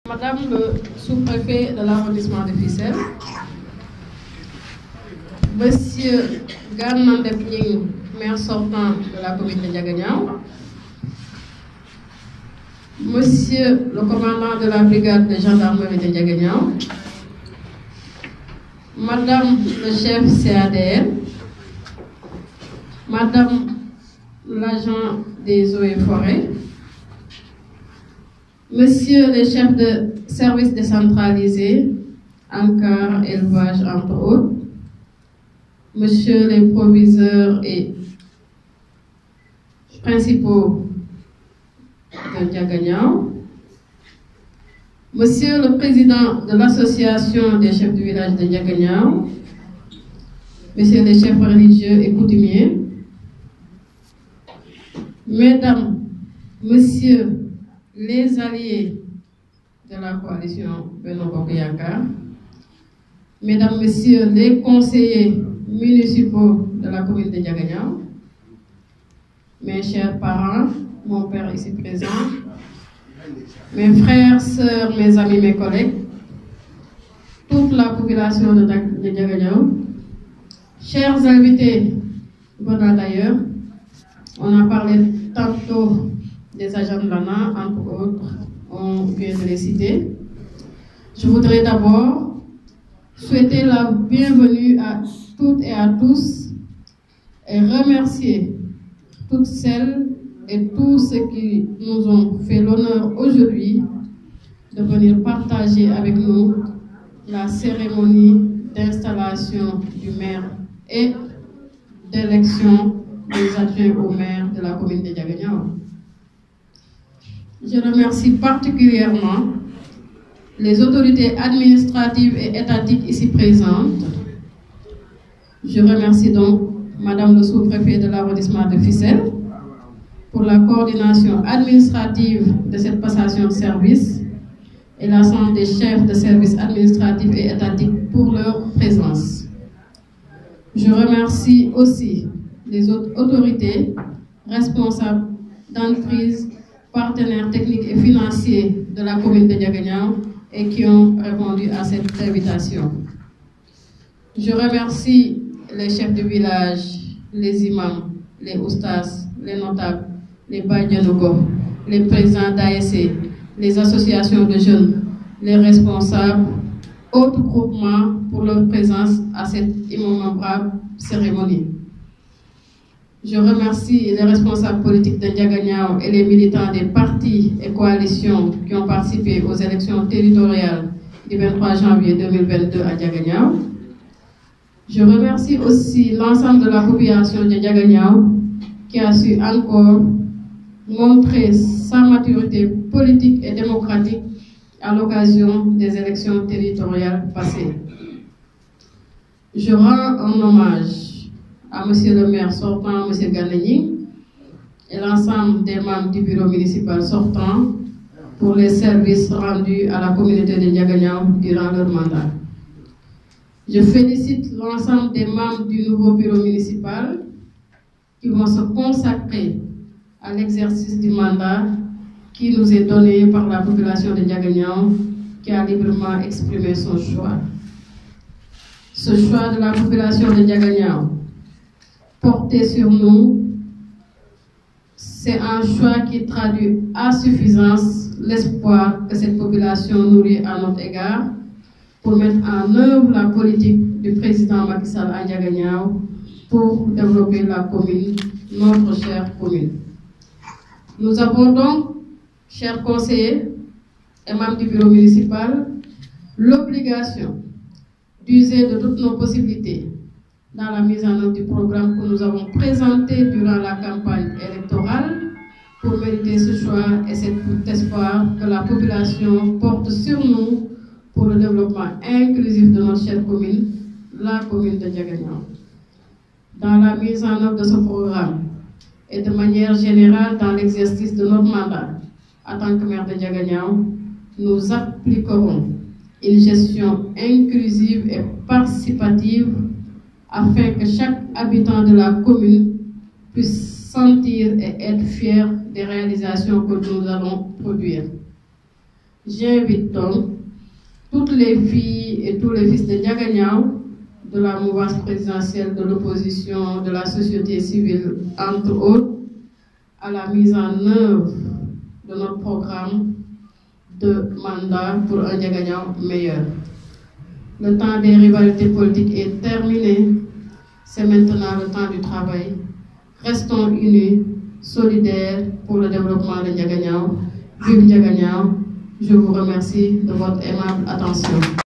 Madame le sous-préfet de l'arrondissement de Fissel, Monsieur Garnandep Ning, maire sortant de la commune de Diaganiao, Monsieur le commandant de la brigade de gendarmerie de Diaganiao, Madame le chef CADL, Madame l'agent des eaux et forêts, Monsieur le chef de service décentralisé, ANCAR, élevage, entre autres, Monsieur les proviseurs et principaux de Diaganiao, Monsieur le président de l'association des chefs du village de Diaganiao, Monsieur les chefs religieux et coutumiers, Mesdames, Messieurs les alliés de la coalition Benno Bokk Yakaar, Mesdames, Messieurs les conseillers municipaux de la commune de Diaganiao, mes chers parents, mon père ici présent, mes frères, sœurs, mes amis, mes collègues, toute la population de Diaganiao, chers invités, voilà d'ailleurs, on a parlé tantôt des agents de l'ANA, entre autres, on vient de les citer. Je voudrais d'abord souhaiter la bienvenue à toutes et à tous et remercier toutes celles et tous ceux qui nous ont fait l'honneur aujourd'hui de venir partager avec nous la cérémonie d'installation du maire et d'élection des adjoints au maire de la commune de Diaganiao. Je remercie particulièrement les autorités administratives et étatiques ici présentes. Je remercie donc Madame le sous-préfet de l'arrondissement de Fissel pour la coordination administrative de cette passation de service et l'ensemble des chefs de services administratifs et étatiques pour leur présence. Je remercie aussi les autres autorités responsables d'entreprises, partenaires techniques et financiers de la commune de Diaganiao et qui ont répondu à cette invitation. Je remercie les chefs de village, les imams, les oustas, les notables, les Badjanougo, les présidents d'ASC, les associations de jeunes, les responsables, autres groupements pour leur présence à cette immémorable cérémonie. Je remercie les responsables politiques de Diaganiao et les militants des partis et coalitions qui ont participé aux élections territoriales du 23 janvier 2022 à Diaganiao. Je remercie aussi l'ensemble de la population de Diaganiao qui a su encore montrer sa maturité politique et démocratique à l'occasion des élections territoriales passées. Je rends un hommage à Monsieur le maire sortant, Monsieur Garnandep, et l'ensemble des membres du bureau municipal sortant pour les services rendus à la communauté de Diaganiao durant leur mandat. Je félicite l'ensemble des membres du nouveau bureau municipal qui vont se consacrer à l'exercice du mandat qui nous est donné par la population de Diaganiao qui a librement exprimé son choix. Ce choix de la population de Diaganiao porté sur nous, c'est un choix qui traduit à suffisance l'espoir que cette population nourrit à notre égard pour mettre en œuvre la politique du président Macky Sall à Diaganiao pour développer la commune, notre chère commune. Nous avons donc, chers conseillers et membres du bureau municipal, l'obligation d'user de toutes nos possibilités dans la mise en œuvre du programme que nous avons présenté durant la campagne électorale pour mériter ce choix et cet espoir que la population porte sur nous pour le développement inclusif de notre chère commune, la commune de Diaganiao. Dans la mise en œuvre de ce programme et de manière générale dans l'exercice de notre mandat en tant que maire de Diaganiao, nous appliquerons une gestion inclusive et participative afin que chaque habitant de la commune puisse sentir et être fier des réalisations que nous allons produire. J'invite donc toutes les filles et tous les fils de Ndiaga Niao, de la mouvance présidentielle, de l'opposition, de la société civile, entre autres, à la mise en œuvre de notre programme de mandat pour un Ndiaga Niao meilleur. Le temps des rivalités politiques est terminé. C'est maintenant le temps du travail. Restons unis, solidaires pour le développement de Ndiaga Niao. Vive Ndiaga Niao. Je vous remercie de votre aimable attention.